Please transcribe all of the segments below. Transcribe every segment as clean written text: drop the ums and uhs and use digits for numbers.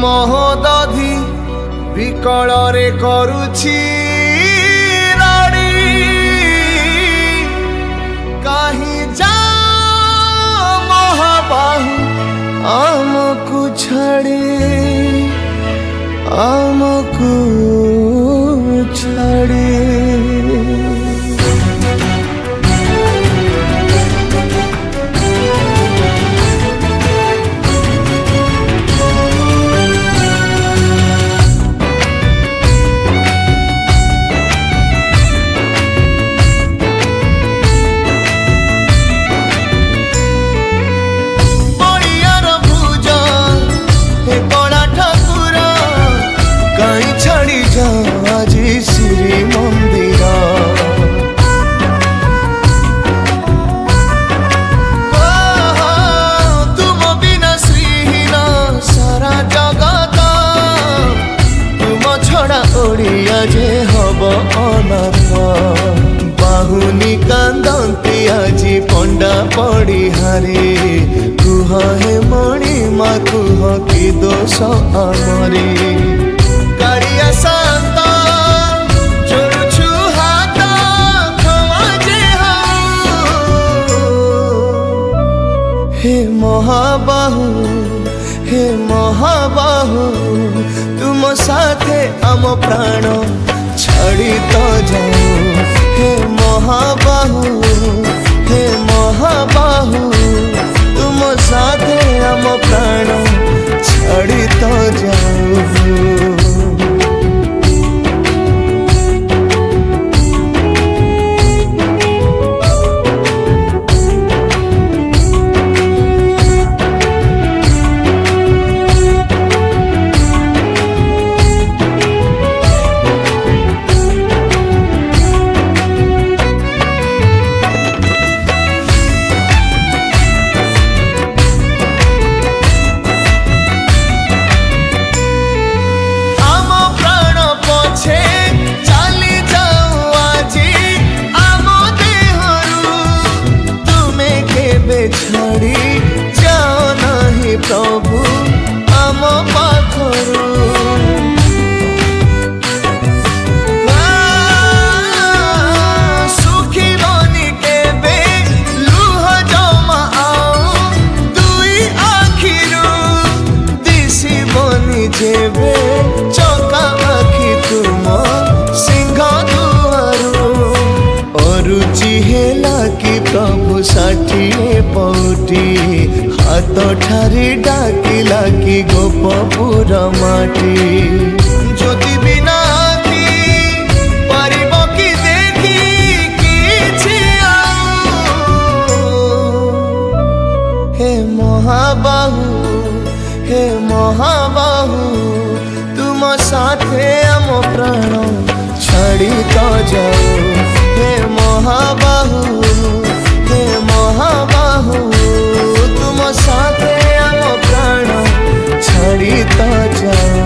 ମହୋଦଧି ବିକଳରେ କରୁଛି ରଡ଼ି କାହିଁ ଯା ମହାବାହୁ ଆମକୁ ଛାଡ଼ି ଆମକୁ ଛାଡ଼ି আজি শ্রী মন্দির তুম বিনা শ্রীহীন সারা জগত তুম ছড়া ওড়িয়া যে হব অনাথ বাহুনি কান্দন্তি আজি পণ্ডা পড়িহারে কুহ হে মণিমা কুহ কি দোষ আমরে কাড়িয়া শান্ত চড়ুছু হাত ক্ষমা যে হে মহাবাহু তুম সাথে আম প্রাণ ছাড়ি তো যাও হে মহাবাহু তুম সাথে আম প্রাণ ছাড়ি তো যাও छड़ी जाओ नहीं प्रभु आम पाखरु सुखी बनी केबे लुह जमा आओ दुई आखिरु दिसी बनी जेबे चका आखि तुम सिंह दुआरु अरुचि हेला कि प्रभु षाठिए पौटी हाथ ठारी डाकिला कि गोपपुर माटी ज्योति बिना आखि पारिब कि देखी किछि हे महाबाहु तुम साथे आम प्राण छाड़ी तो जाओ हे महाबाहु तुम साथे आम प्राण छाड़ी तो जाओ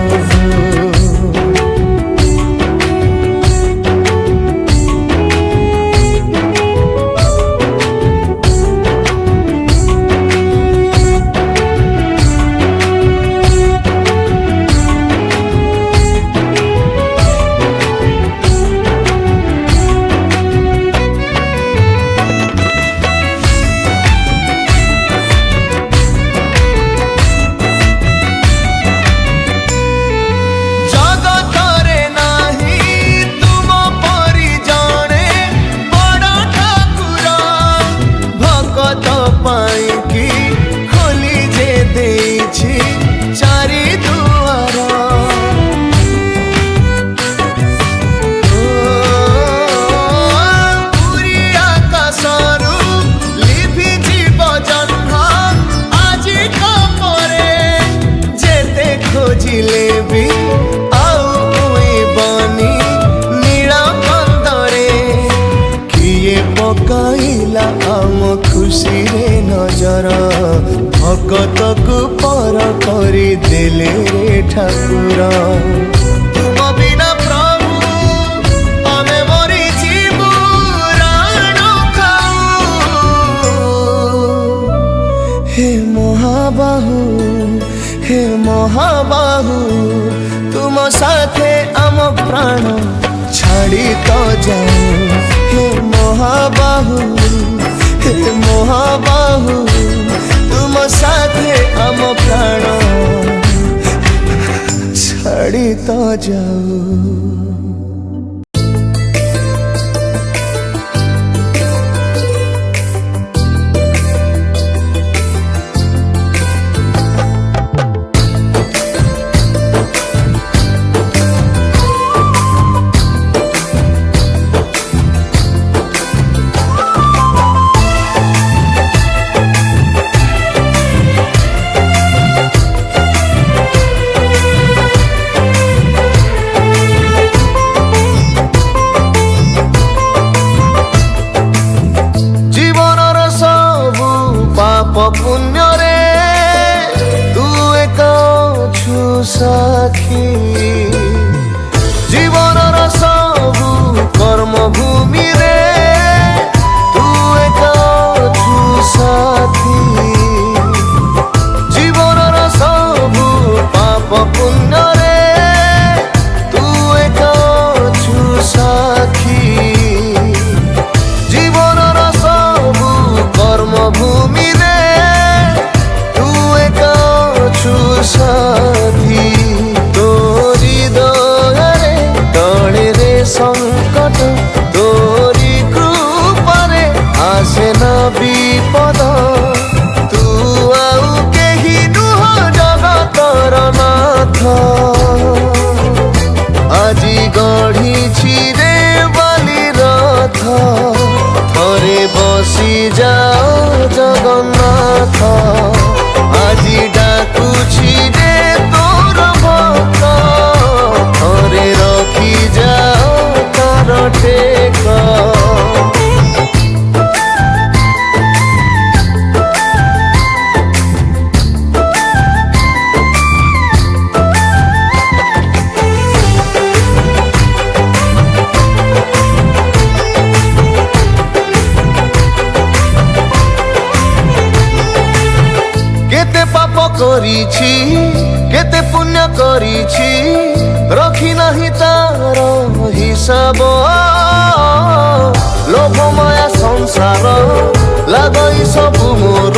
पकाइला आम खुशी रे नजर भगत को पर करी देले रे ठाकुर तुम बिना प्रभु आमे मरी जीवु राण खाऊ हे महाबाहु हे महाबाहु तुम साथे आम प्राण छाड़ी तो जाऊं हे महाबाहु हे महाबाहु तुम साथे आम प्राण छाड़ी तो जाऊं। पुण्य रे तू एक साखी जीवन सबु कर्म भूमि रे तू एक साथी जीवन सबु पाप पुण्य रे तू एक साखी जीवन सबु कर्म भूमि साथी तोरी दयारे तले रे संकट तोरी कृपारे आसे न विपद तू आउ केही नुह जगतर नाथ आजी गढ़ी रे बाली रथ थरे बसी जाओ जगन्नाथ आजी डाकुछि रे तोर भक्त थरे रखी जाओ तार टेक। केते पाप करिछि केते पुण्य करिछि रखी नहीं तार हिसाब लोभ माया संसार लगई सबु मोर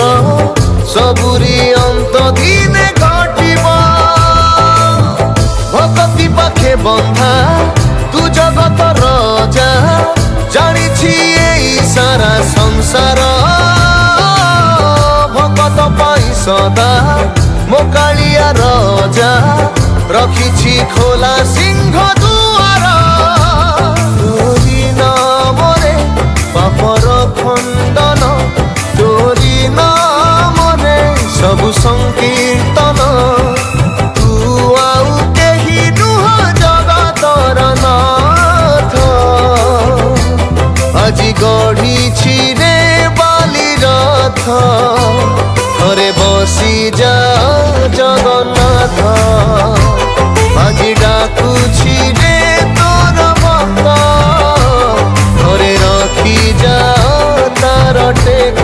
सबुरी अंत दिने घटिब भक्ति पाखे बंधा तू जगत राजा जानिछि एई सारा संसार भगत पाई सदा मोकालिया राजा रखिछि खोला सिंह दुआर तोरी नामरे पापर खंडन तोरी नामरे सबु संकीर्तन तू आउ केही नुह जगतर नाथ आजी गढ़िछि रे बाली रथ थरे बसी जा जगन्नाथ आजी डाकुछि रे तोर भक्त थरे रखी जा तार टेक।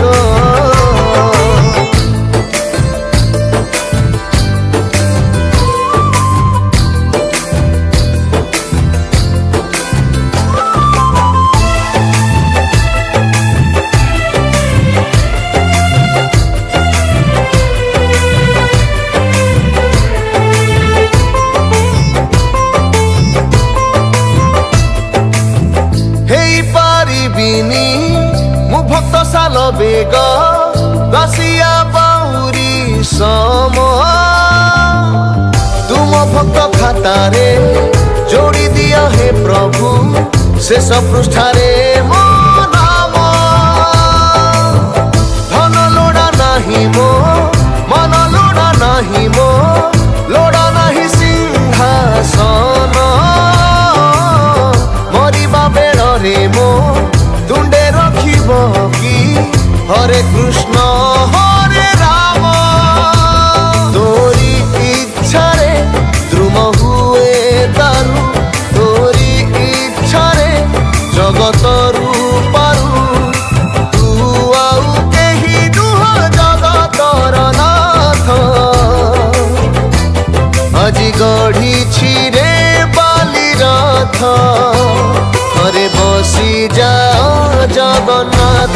भक्त साल बेग बासिया बाउरी सम तुम भक्त खातारे जोड़ी दिया हे प्रभु शेष पृष्ठारे मो नाम धन लोड़ा नाही मो मन लोड़ा नाही मो लोड़ा नाही सिंहासन मरिबा बेल रे मो तुंडे रखिब कि हरे कृष्ण हरे राम तोरी इच्छा रे द्रुम हुए दारु तोरी इच्छा रे जगत रूपारु तू आउ केही नुह जगतर नाथ थरे बसी जाओ जगन्नाथ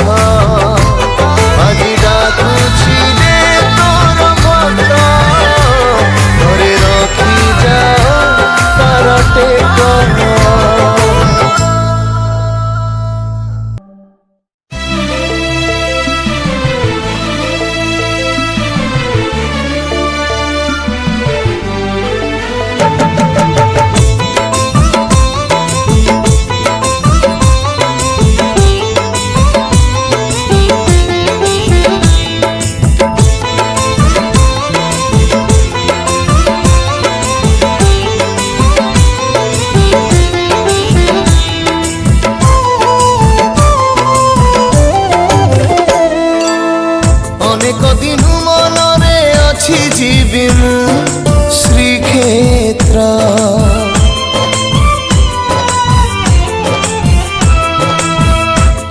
আজি डाकुछि रे तोर भक्त थरे रखी जाओ तार टेक श्रीक्षेत्र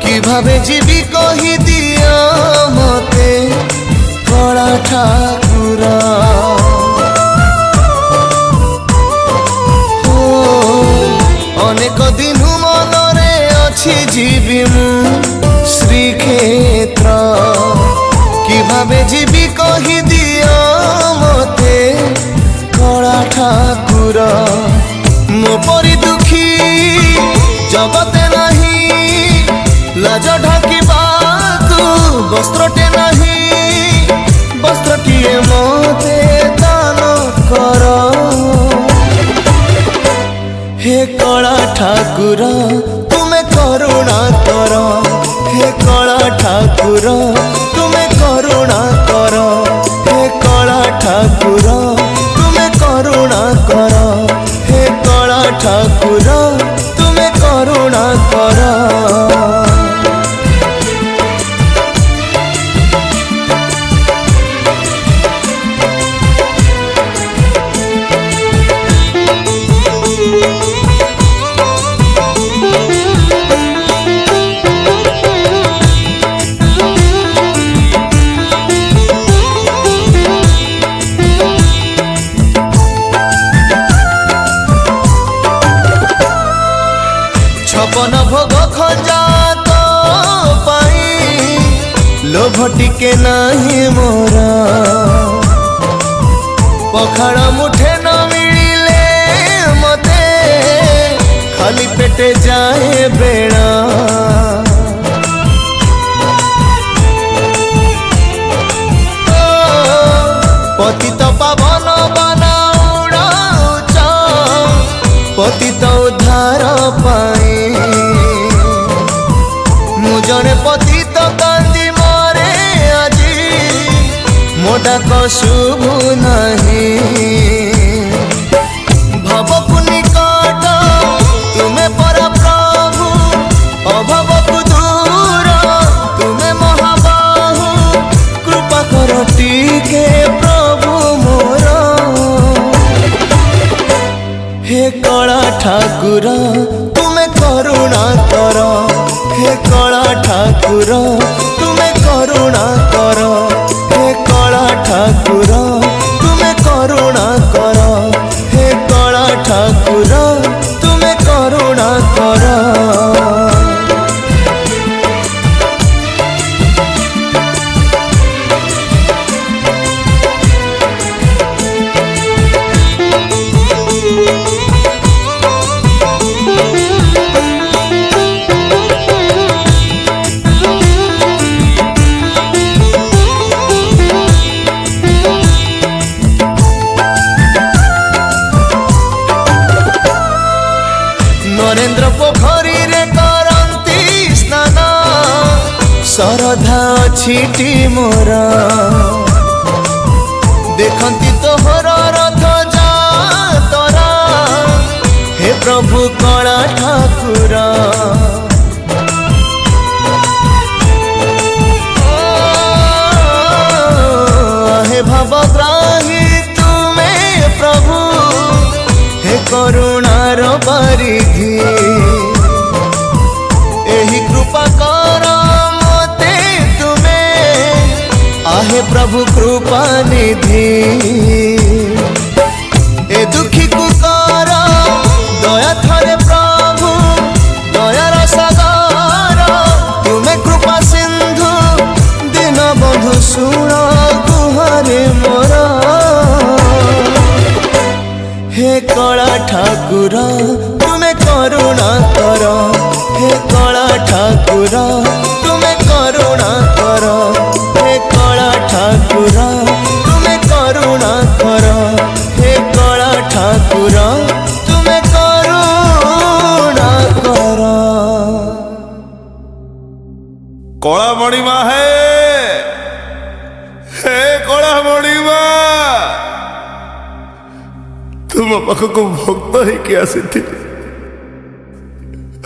कि भावे जीवी कही दिया मते कला ठाकुर अनेक दिन मनरे अच्छी जीवी श्रीक्षेत्र कि भावे जीवी कही दिया मते कला ठाकुर मो परी दुखी जगते नहीं लाज ढाकिबा तू वस्त्रटे नहीं वस्त्रटिए मते दान कर हे कला ठाकुर तुमे करुणा कर हे कला ठाकुर तुमे करुणा कर हे कला ठाकुर तुमे करुणा कर हे कला ठाकुर तुमे करुणा कर छपन भोग खंजा तो पाई लोभ टिके नाही मोरा पखाड़ मुठे न मिले मते खाली पेटे जाए बेड़ा पतित पावन बनाउछ पतित उद्धार पाए मु जने पतित कांदी मारे आजी मोटा कसुभु नहीं भवकु निकट तुमे पर प्रभु अभवकु दूर तुमे महाबाहु कृपा कर टीके प्रभु मोर हे कला ठाकुर तुमे करुणा कर हे कला ठाकुर तुमे करुणा कर हे कला ठाकुर तुमे करुणा कर हे कला ठाकुर तुमे करुणा कर नरेंद्र पोखरी रे करंती स्नान शरधा छिटी मोरा देखंती तोहर रथ जा तोरा हे प्रभु कला ठाकुर हे भवग्राही तुमे प्रभु हे करुणार परिधि एही कृपा कर मते तुमे आहे प्रभु कृपा निधि ए दुखी को कर दया थरे कला ठाकुर तुम्हें करुणा कर, हे कला ठाकुर तुम्हें करुणा कर, हे कला ठाकुर तुम्हें करुणा कर, हे कला ठाकुर तुम्हें करुणा कर। कला मणिमा हे कला मणिमा तुम पाखक भक्त होके आसी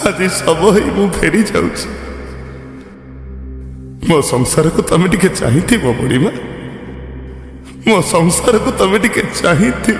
आज सब मु फेरी जाऊँ मो संसार को तमें टिके चाहिए मो मणिमा, मो संसार को तमें टिके चाहिए।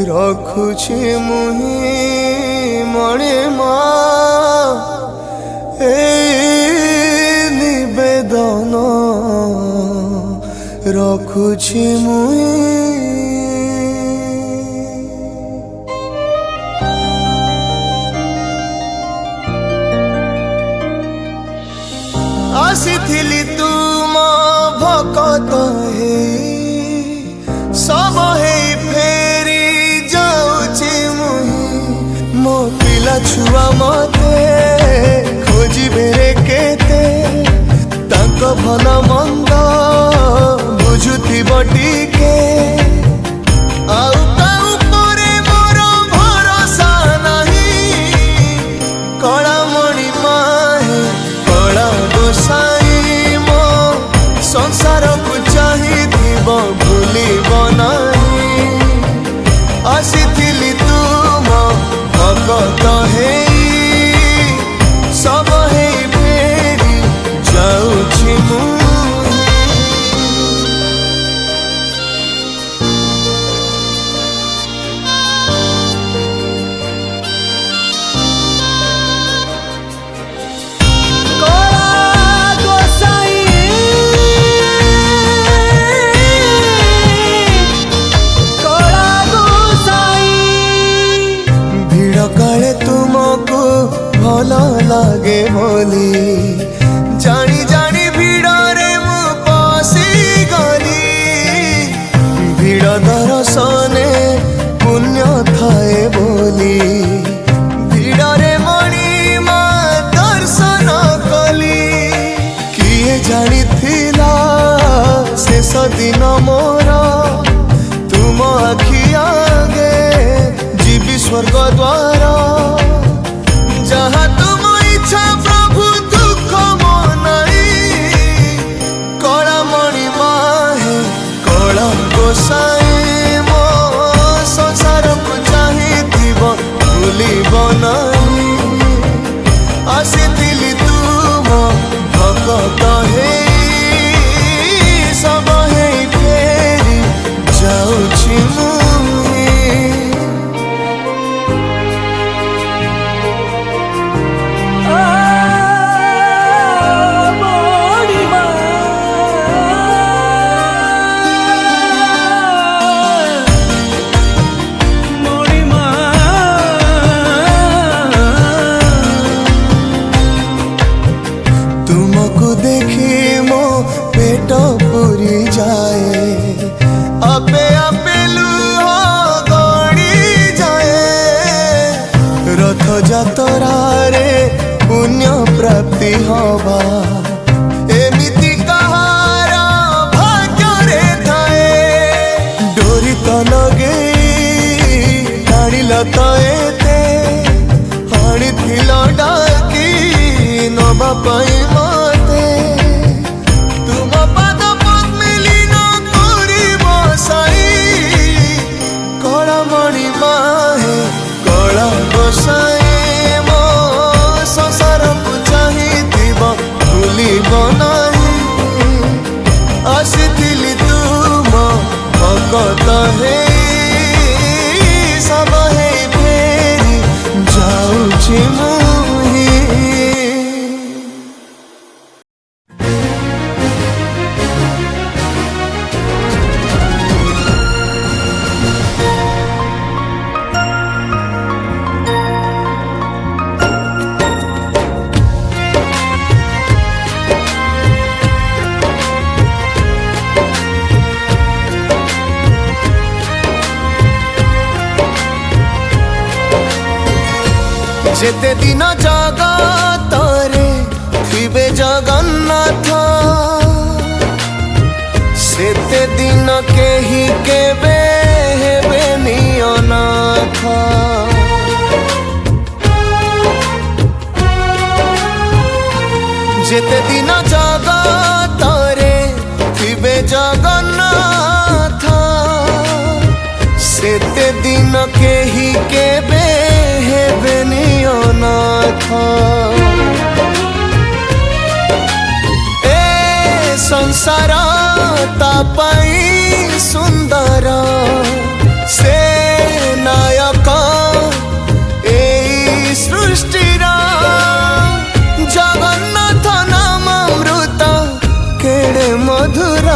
रखुछि मुहि मणिमा निवेदन रखुछि मुहि। आसीथिली तुम भकत हे सब हे फेरी जाऊची मुहि, मो पिला छुआ मते खोजिबे रे केते तांक भल मंद बुझुथिब टिके आउ काउ परे मोर भरोसा नहीं। कला मणिमा हे कला गोसाई मो संसार को चाहिथिब भूलिब नहीं। आसीथिली तुम भगत हे सब हे फेरी जाऊछि मु। काले तुमको भल लागे बोली जानी जानी भिड़े मु पसी गली, भिड़ दर्शने पुण्य थाए बोली भिड़े मणिमा दर्शन कली। किए जानी थिला शेष दिन मोर तुम आखि आगे जीवी स्वर्ग द्वार जहाँ तुम इच्छा प्रभु दुख मनाई। कला मणिमा हे कला गोसाई मो संसार को चाहिथिब भूलिब नहीं। आसीथिली तुम भगत हे सब हे फेरी जाऊछि मुहि। तुमको देखी मो पेट पूरी जाए आपे आपे लुह गड़ी जाए। रथ जातरा रे पुण्य प्राप्ति हवा एमिति कहार भाग्य रे थाए। डोरी तो लगे टाणिल तो एते आनिथिल डाकी नबा पाई मते तुम पाद पद्मे लीन करिब साई। कला मणिमा हे कला गोसाई मो संसार को चाहिथिब भूलिब जेते दिन जगतरे थिबे जगन्नाथ सेते दिन केही केबे हेबेनि अनाथ। जेते दिन जगतरे थिबे जगन्नाथ सेते दिन केही केबे हेबेनि अनाथ। ए संसार तापाई सुंदर से नायक ए सृष्टिर जगन्नाथ नाम अमृत केड़े मधुर।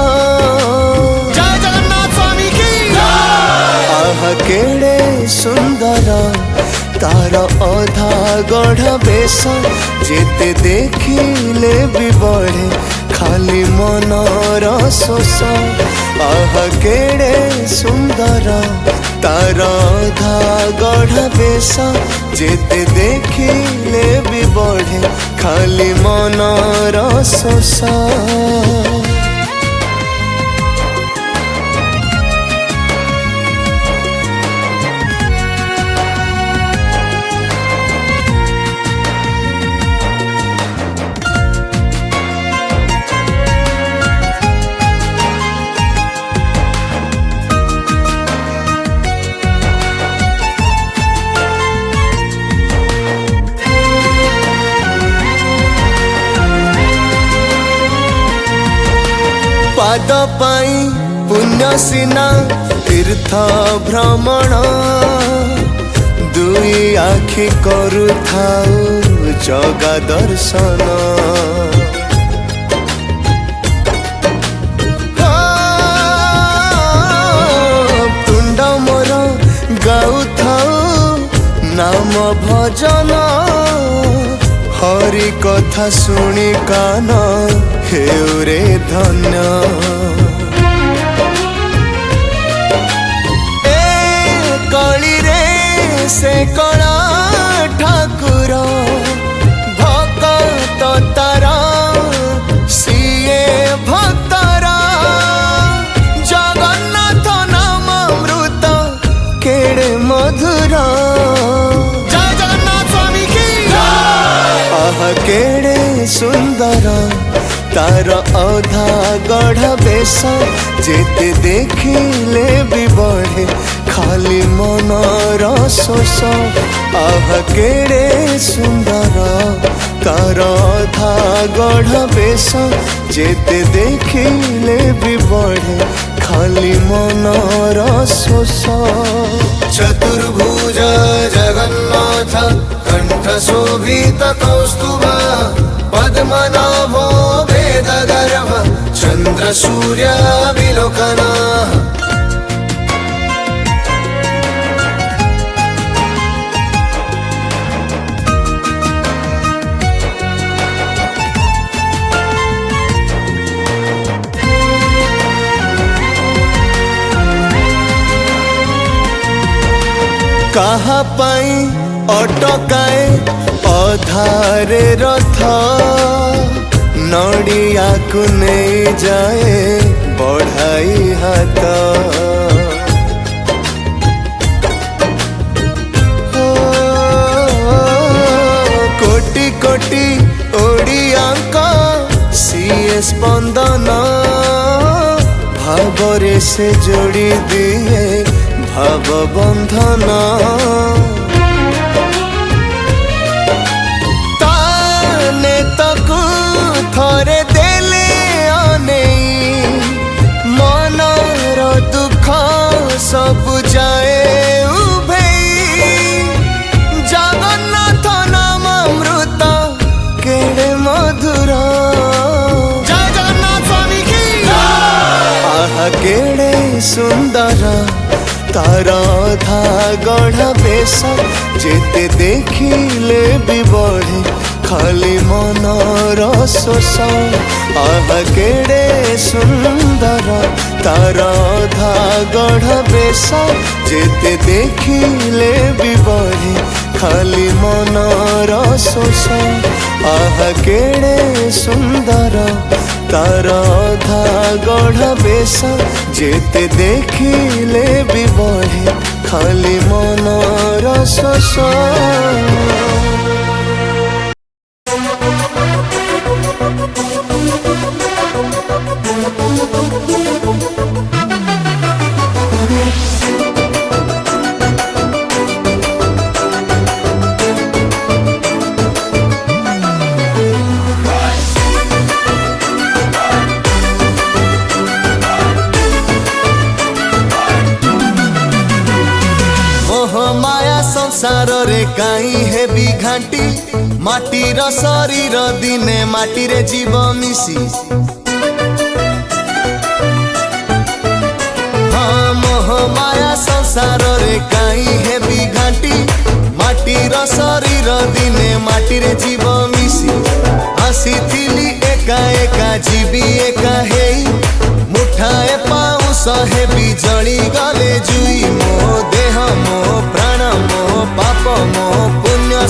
जय जगन्नाथ स्वामी की आह केड़े सुंदर तार अधा गढ़ बेश जेते देखिले भी बढ़े खाली मनर शोष। आह केड़े सुंदर तार अधा गढ़ बेश जेते देखिले भी बढ़े खाली मनर शोष। पाद पाई पुण्य सिना तीर्थ भ्रमण दुई आखि करू थाउ जगा दर्शन। तुंड मोर गाऊ थाउ नाम भजन हरि कथा सुनी कान हेउरे धन्य। ए कली रे से कला ठाकुर भक्त तारा सीए भक्तरा जगन्नाथ नाम अमृत केड़े मधुर। जय जगन्नाथ स्वामी की आह केड़े सुंदर तार अधा गढ़ बेश जेते देखिले भी बढ़े खाली मनर शोष। आह केड़े सुंदर तार अधा गढ़ बेश जेते देखिले भी बढ़े खाली मनर शोष। चतुर्भुज जगन्नाथ कंठ शोभित कौस्तुभ पद्मनाभो वेदगर्भ चंद्र सूर्य विलोकन। कहा पाई अटकाए अधारे रथ नड़िया को नहीं जाए बढ़ाई हाथ। कोटि कोटि ओडिया का सीए स्पंदन भावरे से जोड़ी दिए भाव बंधन। ताने तक थरे देले अनेई मनर दुख सब जाए उभेई जगन्नाथ नाम अमृत केड़े मधुर। जय जगन्नाथ स्वामी की आह केड़े सुंदर तार अधा गढ़ बेश जेते देखिले भी बढ़े खाली मनर शोष। आह केड़े सुंदर तार अधा गढ़ बेश जेते देखिले भी बढ़े खाली मनर शोष आह केड़े सुंदर तार अधा गढ़ बेश जेते देखिले भी बढ़े खाली मनर शोष। माया संसार रे काई है घाटी माटीर शरीर दिने माटी रे जीव मिसी। हाँ मोह माया संसार रे काई है घाटी माटीर शरीर दिने माटी रे जीव मिसी। आसी थिली एका एका जीवी एका हे मुठाए पाउस हे जली गले जुई मो देह मो प्राण मो पाप मो पुण्य